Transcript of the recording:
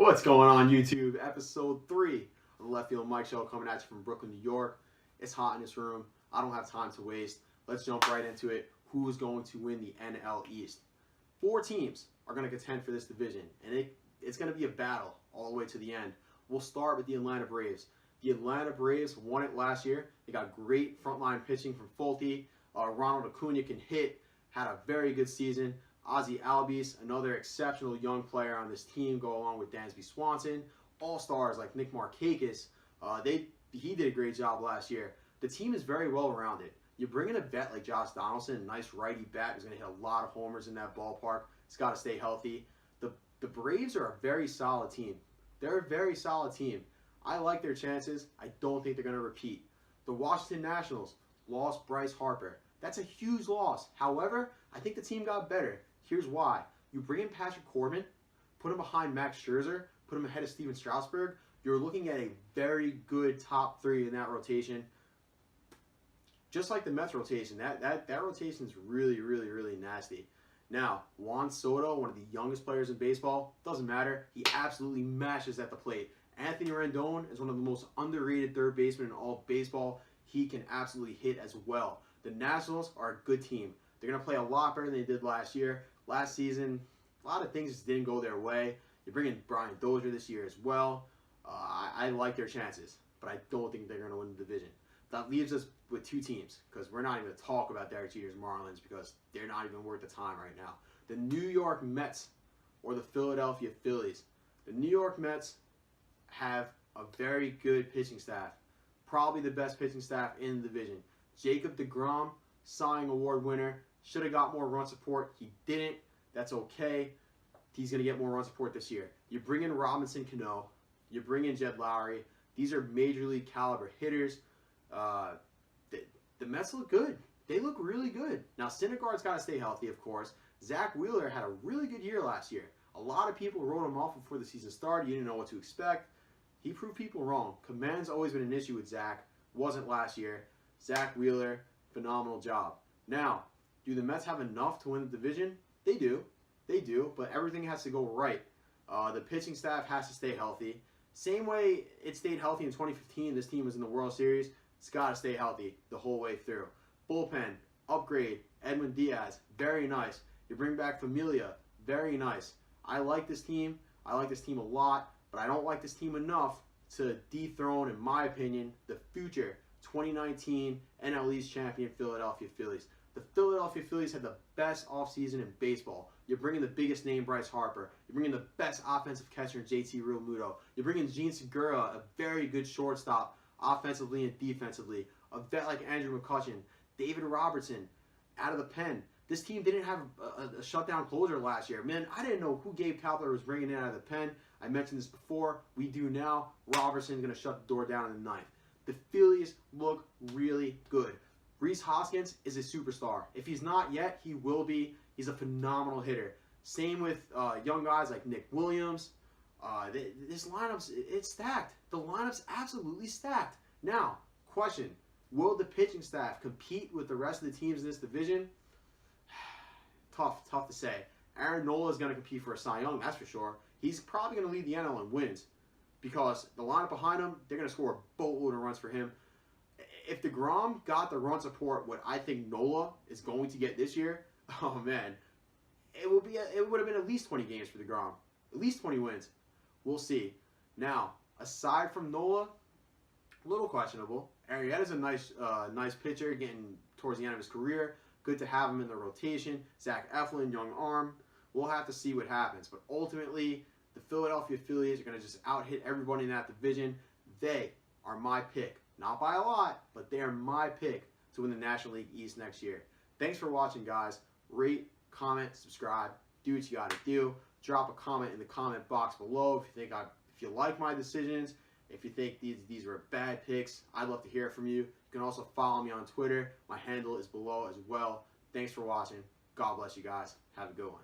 What's going on, YouTube? Episode 3 of the Left Field Mike Show coming at you from Brooklyn, New York. It's hot in this room. I don't have time to waste. Let's jump right into it. Who is going to win the NL East? 4 teams are going to contend for this division, and it's going to be a battle all the way to the end. We'll start with the Atlanta Braves. The Atlanta Braves won it last year. They got great frontline pitching from Folty. Ronald Acuna can hit, had a very good season. Ozzie Albies, another exceptional young player on this team, go along with Dansby Swanson. All-stars like Nick Markakis, he did a great job last year. The team is very well-rounded. You bring in a vet like Josh Donaldson, a nice righty bat who's going to hit a lot of homers in that ballpark. He's got to stay healthy. The Braves are a very solid team. They're a very solid team. I like their chances. I don't think they're going to repeat. The Washington Nationals lost Bryce Harper. That's a huge loss. However, I think the team got better. Here's why. You bring in Patrick Corbin, put him behind Max Scherzer, put him ahead of Steven Strasburg. You're looking at a very good top 3 in that rotation. Just like the Mets rotation, that rotation is really, really, really nasty. Now, Juan Soto, one of the youngest players in baseball, doesn't matter. He absolutely mashes at the plate. Anthony Rendon is one of the most underrated third basemen in all of baseball. He can absolutely hit as well. The Nationals are a good team. They're going to play a lot better than they did last year. Last season, a lot of things just didn't go their way. You bring in Brian Dozier this year as well. I like their chances, but I don't think they're going to win the division. That leaves us with 2 teams, because we're not even going to talk about Derek Jeter's Marlins because they're not even worth the time right now. The New York Mets or the Philadelphia Phillies. The New York Mets have a very good pitching staff. Probably the best pitching staff in the division. Jacob deGrom, Cy Young Award winner, should have got more run support. He didn't. That's okay. He's going to get more run support this year. You bring in Robinson Cano. You bring in Jed Lowry. These are major league caliber hitters. The Mets look good. They look really good. Now, Syndergaard's got to stay healthy, of course. Zach Wheeler had a really good year last year. A lot of people wrote him off before the season started. You didn't know what to expect. He proved people wrong. Command's always been an issue with Zach. Wasn't last year. Zach Wheeler, phenomenal job. Now, do the Mets have enough to win the division? They do. They do, but everything has to go right. The pitching staff has to stay healthy. Same way it stayed healthy in 2015. This team was in the World Series. It's got to stay healthy the whole way through. Bullpen, upgrade, Edwin Diaz, very nice. You bring back Familia, very nice. I like this team. I like this team a lot, but I don't like this team enough to dethrone, in my opinion, the future 2019 NL East champion Philadelphia Phillies. The Philadelphia Phillies had the best offseason in baseball. You're bringing the biggest name, Bryce Harper. You're bringing the best offensive catcher, JT Realmuto. You're bringing Gene Segura, a very good shortstop, offensively and defensively. A vet like Andrew McCutchen. David Robertson, out of the pen. This team didn't have a shutdown closer last year. Man, I didn't know who Gabe Kapler was bringing in out of the pen. I mentioned this before. We do now. Robertson's going to shut the door down in the 9th. The Phillies look really good. Rhys Hoskins is a superstar. If he's not yet, he will be. He's a phenomenal hitter. Same with young guys like Nick Williams. This lineup's it's stacked. The lineup's absolutely stacked. Now, question: will the pitching staff compete with the rest of the teams in this division? Tough to say. Aaron Nola is going to compete for a Cy Young, that's for sure. He's probably going to lead the NL in wins because the lineup behind him, they're going to score a boatload of runs for him. If DeGrom got the run support what I think Nola is going to get this year, oh man, it would have been at least 20 games for DeGrom. At least 20 wins. We'll see. Now, aside from Nola, a little questionable. Arrieta's a nice pitcher getting towards the end of his career. Good to have him in the rotation. Zach Eflin, young arm. We'll have to see what happens. But ultimately, the Philadelphia Phillies are going to just out-hit everybody in that division. They are my pick. Not by a lot, but they are my pick to win the National League East next year. Thanks for watching, guys. Rate, comment, subscribe. Do what you got to do. Drop a comment in the comment box below if you like my decisions. If you think these are bad picks, I'd love to hear from you. You can also follow me on Twitter. My handle is below as well. Thanks for watching. God bless you guys. Have a good one.